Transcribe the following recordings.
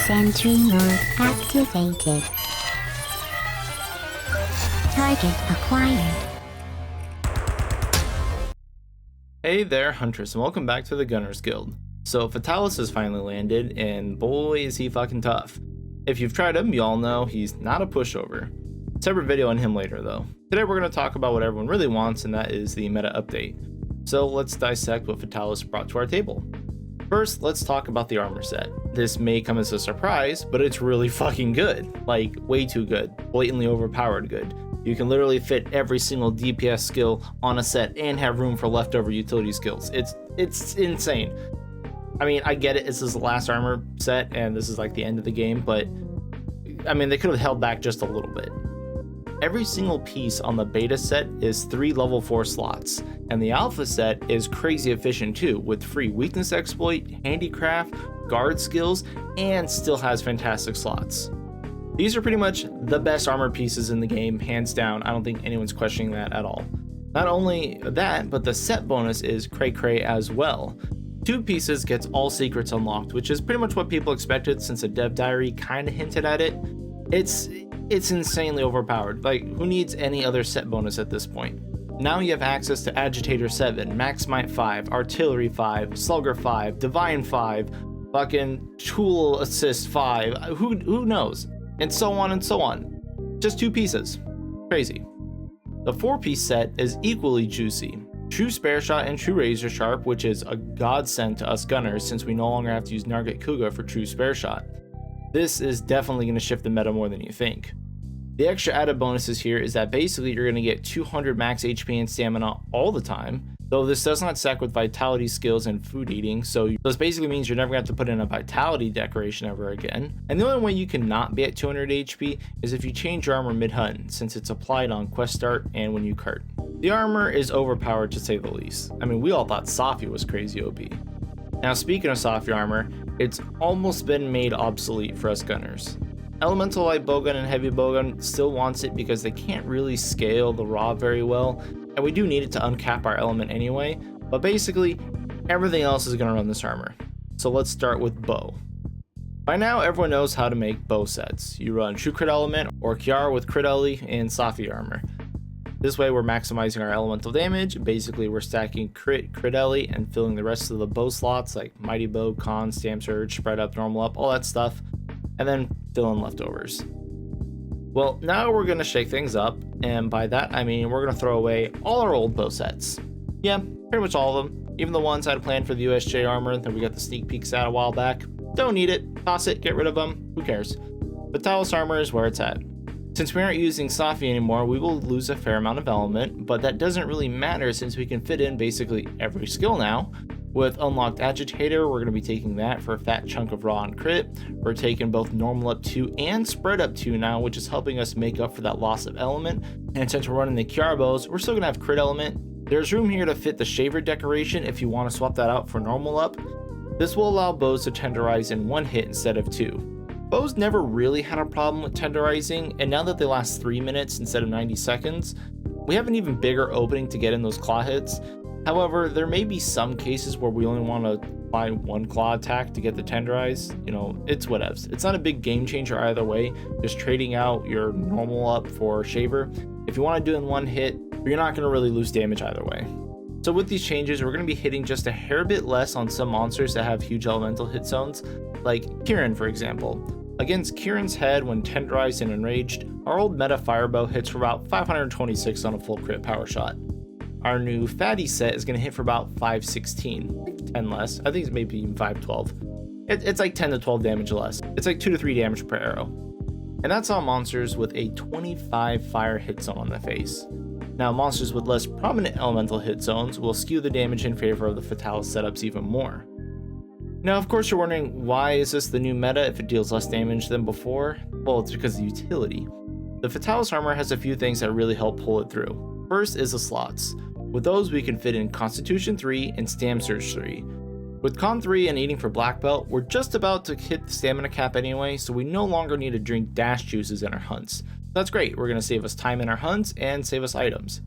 Sentry mode activated. Target acquired. Hey there, Hunters, and welcome back to the Gunners Guild. So Fatalis has finally landed, and boy is he fucking tough. If you've tried him, you all know he's not a pushover. Separate video on him later though. Today we're going to talk about what everyone really wants, and that is the meta update. So let's dissect what Fatalis brought to our table. First, let's talk about the armor set. This may come as a surprise, but it's really fucking good. Like, way too good. Blatantly overpowered good. You can literally fit every single DPS skill on a set and have room for leftover utility skills. It's insane. I mean, I get it, this is the last armor set and this is like the end of the game, but I mean, they could have held back just a little bit. Every single piece on the beta set is 3 level 4 slots, and the alpha set is crazy efficient too, with free weakness exploit, handicraft, guard skills, and still has fantastic slots. These are pretty much the best armor pieces in the game, hands down. I don't think anyone's questioning that at all. Not only that, but the set bonus is cray cray as well. 2 pieces gets all secrets unlocked, which is pretty much what people expected since a dev diary kind of hinted at it. It's insanely overpowered. Like, who needs any other set bonus at this point? Now you have access to Agitator 7, Max Might 5, Artillery 5, Slugger 5, Divine 5, fucking Tool Assist 5, who knows? And so on and so on. Just 2 pieces. Crazy. The 4-piece set is equally juicy. True Spare Shot and True Razor Sharp, which is a godsend to us gunners since we no longer have to use Narget Kuga for True Spare Shot. This is definitely going to shift the meta more than you think. The extra added bonuses here is that basically you're going to get 200 max HP and stamina all the time, though this does not stack with vitality skills and food eating, so this basically means you're never going to have to put in a vitality decoration ever again. And the only way you cannot be at 200 HP is if you change your armor mid-hunt, since it's applied on quest start and when you cart. The armor is overpowered to say the least. I mean, we all thought Safi was crazy OP. Now speaking of Safi armor, it's almost been made obsolete for us gunners. Elemental light bowgun and heavy bowgun still wants it because they can't really scale the raw very well, and we do need it to uncap our element anyway, but basically everything else is going to run this armor. So let's start with bow. By now everyone knows how to make bow sets. You run True Crit Element or Kiara with Crit Ellie and Safi armor. This way we're maximizing our elemental damage. Basically we're stacking Crit Ellie and filling the rest of the bow slots like Mighty Bow, Con, Stam Surge, Spread Up, Normal Up, all that stuff, and then fill in leftovers. Well, now we're going to shake things up, and by that I mean we're going to throw away all our old bow sets. Yeah, pretty much all of them, even the ones I had planned for the USJ armor that we got the sneak peeks at a while back. Don't need it, toss it, get rid of them, who cares. Fatalis armor is where it's at. Since we aren't using Safi anymore, we will lose a fair amount of element, but that doesn't really matter since we can fit in basically every skill now. With unlocked Agitator, we're going to be taking that for a fat chunk of raw and crit. We're taking both normal up 2 and spread up 2 now, which is helping us make up for that loss of element. And since we're running the Kiara bows, we're still going to have crit element. There's room here to fit the shaver decoration if you want to swap that out for normal up. This will allow bows to tenderize in 1 hit instead of 2. Bows never really had a problem with tenderizing, and now that they last 3 minutes instead of 90 seconds, we have an even bigger opening to get in those claw hits. However, there may be some cases where we only want to apply 1 claw attack to get the tenderize. You know, it's whatevs. It's not a big game changer either way, just trading out your normal up for shaver. If you want to do it in 1 hit, you're not going to really lose damage either way. So with these changes, we're going to be hitting just a hair bit less on some monsters that have huge elemental hit zones, like Kieran for example. Against Kieran's head when tenderized and enraged, our old meta firebow hits for about 526 on a full crit power shot. Our new fatty set is going to hit for about 516, 10 less. I think it's maybe even 512. It's like 10 to 12 damage less. It's like 2 to 3 damage per arrow. And that's on monsters with a 25 fire hit zone on the face. Now monsters with less prominent elemental hit zones will skew the damage in favor of the Fatalis setups even more. Now of course you're wondering, why is this the new meta if it deals less damage than before? Well, it's because of the utility. The Fatalis armor has a few things that really help pull it through. First is the slots. With those we can fit in Constitution 3 and Stam Surge 3. With Con 3 and eating for Black Belt, we're just about to hit the stamina cap anyway, so we no longer need to drink dash juices in our hunts. That's great, we're going to save us time in our hunts and save us items.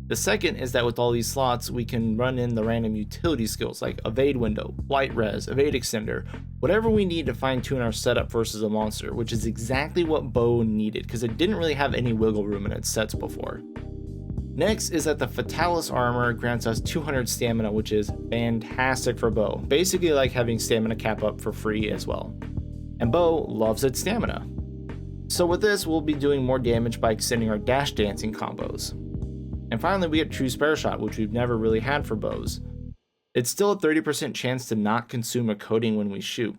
The second is that with all these slots, we can run in the random utility skills like evade window, light res, evade extender, whatever we need to fine tune our setup versus a monster, which is exactly what bow needed because it didn't really have any wiggle room in its sets before. Next is that the Fatalis armor grants us 200 stamina, which is fantastic for bow, basically like having stamina cap up for free as well. And bow loves its stamina. So with this, we'll be doing more damage by extending our dash dancing combos. And finally, we get true spare shot, which we've never really had for bows. It's still a 30% chance to not consume a coating when we shoot.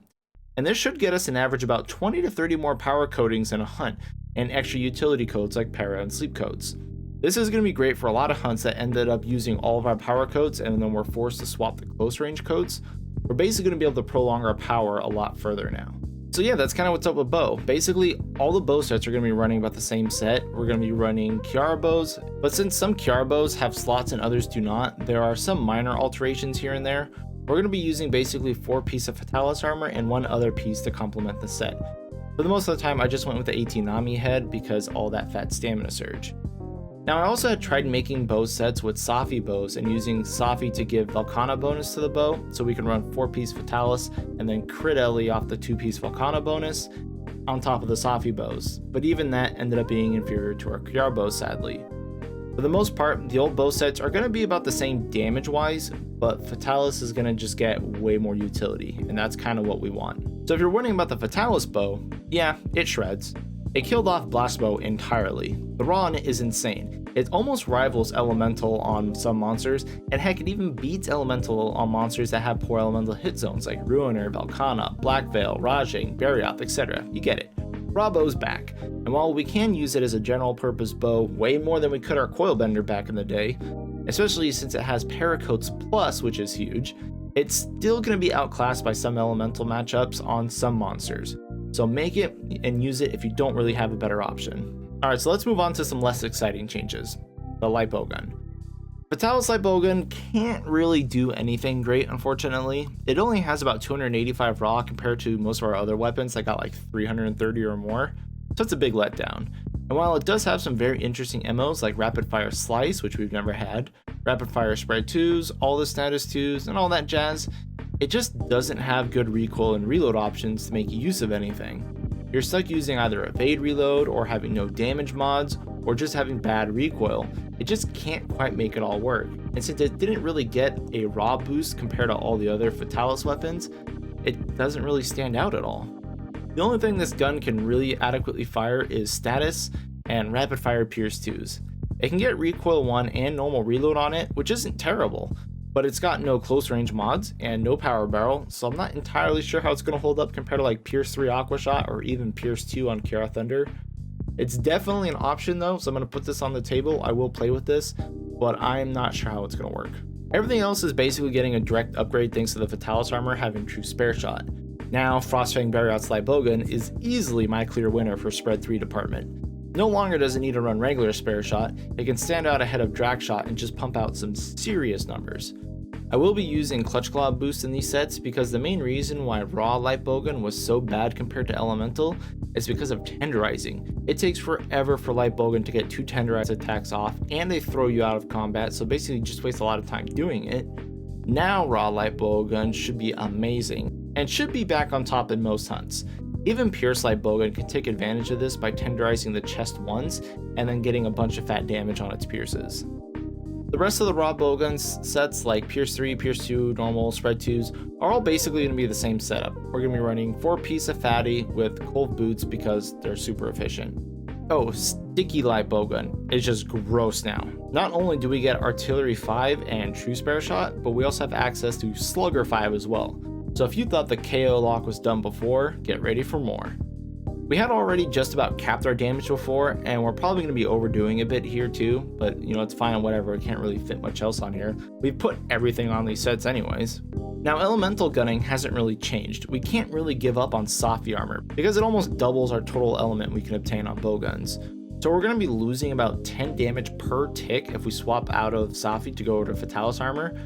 And this should get us an average about 20 to 30 more power coatings in a hunt, and extra utility codes like para and sleep codes. This is going to be great for a lot of hunts that ended up using all of our power coats and then we're forced to swap the close range coats. We're basically going to be able to prolong our power a lot further now. So yeah, that's kind of what's up with bow. Basically, all the bow sets are going to be running about the same set. We're going to be running Kiara bows, but since some Kiara bows have slots and others do not, there are some minor alterations here and there. We're going to be using basically 4 pieces of Fatalis armor and 1 other piece to complement the set. For the most of the time, I just went with the 18 Nami head because all that fat stamina surge. Now, I also had tried making bow sets with Safi bows and using Safi to give Volcana bonus to the bow, so we can run 4-piece Fatalis and then crit Ellie off the 2-piece Volcana bonus on top of the Safi bows, but even that ended up being inferior to our Kiara bows, sadly. For the most part, the old bow sets are going to be about the same damage-wise, but Fatalis is going to just get way more utility, and that's kind of what we want. So if you're wondering about the Fatalis bow, yeah, it shreds. It killed off Blast Bow entirely. The raw on it is insane. It almost rivals Elemental on some monsters, and heck, it even beats Elemental on monsters that have poor Elemental hit zones like Ruiner, Valkana, Black Veil, Rajang, Barioth, etc. You get it. Raw Bow's back, and while we can use it as a general purpose bow way more than we could our Coil Bender back in the day, especially since it has Paracoats Plus, which is huge, it's still going to be outclassed by some Elemental matchups on some monsters. So make it and use it if you don't really have a better option. Alright, so let's move on to some less exciting changes. The light bowgun. Fatalis light bowgun can't really do anything great, unfortunately. It only has about 285 raw compared to most of our other weapons that got like 330 or more, so it's a big letdown. And while it does have some very interesting MOs like rapid fire slice, which we've never had, rapid fire spread 2s, all the status 2s, and all that jazz, it just doesn't have good recoil and reload options to make use of anything. You're stuck using either evade reload or having no damage mods or just having bad recoil. It just can't quite make it all work. And since it didn't really get a raw boost compared to all the other Fatalis weapons, it doesn't really stand out at all. The only thing this gun can really adequately fire is status and rapid fire pierce 2s. It can get recoil 1 and normal reload on it, which isn't terrible, but it's got no close range mods and no power barrel, so I'm not entirely sure how it's going to hold up compared to like Pierce 3 Aqua Shot or even Pierce 2 on Kiara Thunder. It's definitely an option though, so I'm going to put this on the table. I will play with this, but I'm not sure how it's going to work. Everything else is basically getting a direct upgrade thanks to the Fatalis armor having true spare shot. Now, Frostfang Barioth's light bowgun is easily my clear winner for spread 3 department. No longer does it need to run regular spare shot, it can stand out ahead of drag shot and just pump out some serious numbers. I will be using Clutch Claw boost in these sets because the main reason why raw light bowgun was so bad compared to elemental is because of tenderizing. It takes forever for light bowgun to get 2 tenderized attacks off and they throw you out of combat, so basically you just waste a lot of time doing it. Now raw light bowgun should be amazing and should be back on top in most hunts. Even Pierce light bowgun can take advantage of this by tenderizing the chest once and then getting a bunch of fat damage on its pierces. The rest of the raw bowgun sets like Pierce 3, Pierce 2, normal, spread 2s are all basically going to be the same setup. We're going to be running 4-piece of fatty with cold boots because they're super efficient. Oh, sticky light bowgun is just gross now. Not only do we get artillery 5 and true spare shot, but we also have access to slugger 5 as well. So if you thought the KO lock was done before, get ready for more. We had already just about capped our damage before, and we're probably going to be overdoing a bit here too, but you know, it's fine, whatever, it can't really fit much else on here. We've put everything on these sets anyways. Now, elemental gunning hasn't really changed. We can't really give up on Safi armor, because it almost doubles our total element we can obtain on bowguns. So we're going to be losing about 10 damage per tick if we swap out of Safi to go over to Fatalis armor,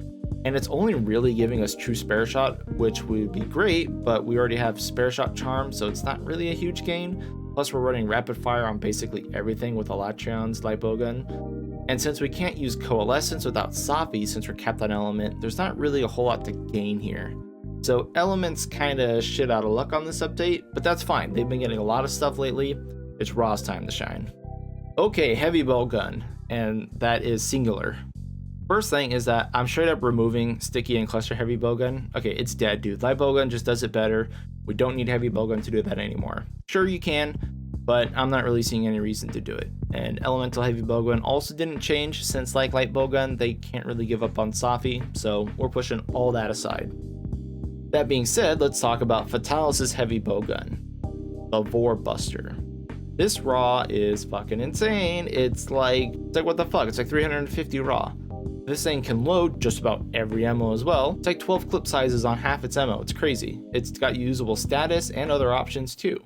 and it's only really giving us true spare shot, which would be great, but we already have spare shot charm, so it's not really a huge gain. Plus we're running rapid fire on basically everything with Alatrion's light bowgun. And since we can't use Coalescence without Safi since we're capped on Element, there's not really a whole lot to gain here. So Element's kinda shit out of luck on this update, but that's fine. They've been getting a lot of stuff lately. It's Raw's time to shine. Okay, heavy bowgun, and that is singular. First thing is that I'm straight up removing sticky and cluster heavy bowgun. Okay, it's dead, dude. Light bowgun just does it better. We don't need heavy bowgun to do that anymore. Sure, you can, but I'm not really seeing any reason to do it. And elemental heavy bowgun also didn't change since like light bowgun, they can't really give up on Safi, so we're pushing all that aside. That being said, let's talk about Fatalis' heavy bowgun, the Vor Buster. This raw is fucking insane. It's like what the fuck? It's like 350 raw. This thing can load just about every ammo as well. It's like 12 clip sizes on half its ammo. It's crazy. It's got usable status and other options too.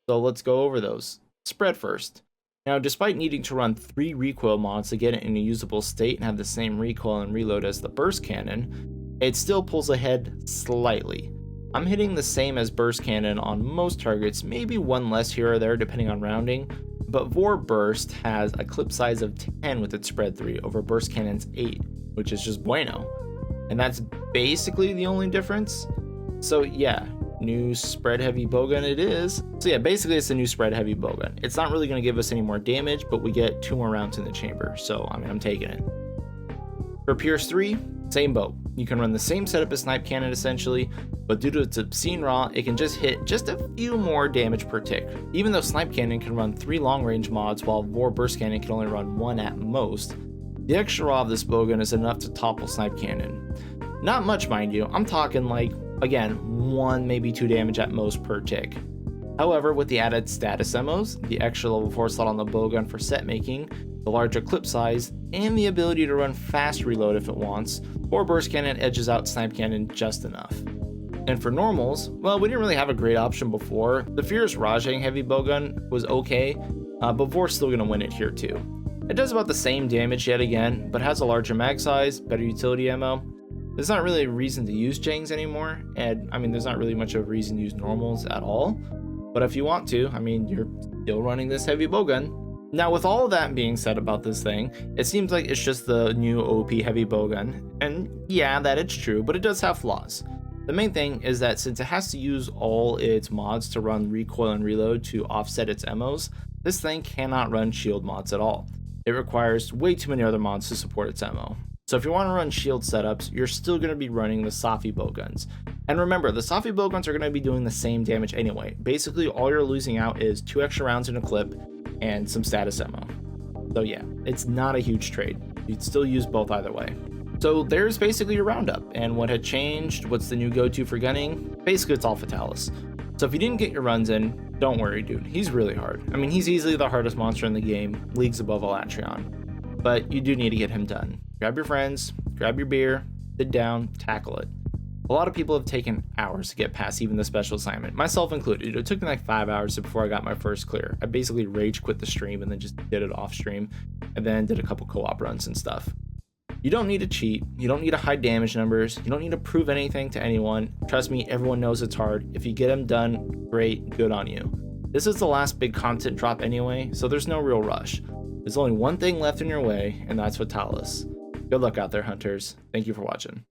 So let's go over those. Spread first. Now, despite needing to run 3 recoil mods to get it in a usable state and have the same recoil and reload as the burst cannon, it still pulls ahead slightly. I'm hitting the same as burst cannon on most targets, maybe one less here or there depending on rounding, but Vor Burst has a clip size of 10 with its spread 3 over burst cannon's 8, which is just bueno. And that's basically the only difference. So yeah, new spread heavy bowgun it is. So yeah, basically it's a new spread heavy bowgun. It's not really going to give us any more damage, but we get 2 more rounds in the chamber, so I mean, I'm taking it. For Pierce 3, same boat. You can run the same setup as Snipe Cannon essentially, but due to its obscene raw, it can just hit just a few more damage per tick. Even though Snipe Cannon can run 3 long range mods while Vor Burst Cannon can only run 1 at most, the extra raw of this bowgun is enough to topple Snipe Cannon. Not much, mind you. I'm talking like, again, 1 maybe 2 damage at most per tick. However, with the added status emos, the extra level 4 slot on the bowgun for set making, the larger clip size, and the ability to run fast reload if it wants, Vor Burst Cannon edges out Snipe Cannon just enough. And for normals, well, we didn't really have a great option before. The Fierce Rajang heavy bowgun was okay, but Vor's still gonna win it here too. It does about the same damage yet again, but has a larger mag size, better utility ammo. There's not really a reason to use Jangs anymore, and I mean, there's not really much of a reason to use normals at all. But if you want to, I mean, you're still running this heavy bowgun. Now, with all of that being said about this thing, it seems like it's just the new OP heavy bowgun, and yeah, that it's true, but it does have flaws. The main thing is that since it has to use all its mods to run recoil and reload to offset its emos, this thing cannot run shield mods at all. It requires way too many other mods to support its ammo. So if you want to run shield setups, you're still going to be running the Safi bowguns. And remember, the Safi bowguns are going to be doing the same damage anyway. Basically, all you're losing out is 2 extra rounds in a clip and some status ammo. So yeah, it's not a huge trade. You'd still use both either way. So there's basically your roundup, and what had changed, what's the new go-to for gunning? Basically, it's all Fatalis. So if you didn't get your runs in, don't worry, dude. He's really hard. I mean, he's easily the hardest monster in the game, leagues above Alatreon. But you do need to get him done. Grab your friends, grab your beer, sit down, tackle it. A lot of people have taken hours to get past even the special assignment, myself included. It took me like 5 hours before I got my first clear. I basically rage quit the stream and then just did it off stream, and then did a couple co-op runs and stuff. You don't need to cheat, you don't need to hide damage numbers, you don't need to prove anything to anyone. Trust me, everyone knows it's hard. If you get them done, great, good on you. This is the last big content drop anyway, so there's no real rush. There's only one thing left in your way, and that's Fatalis. Good luck out there, hunters. Thank you for watching.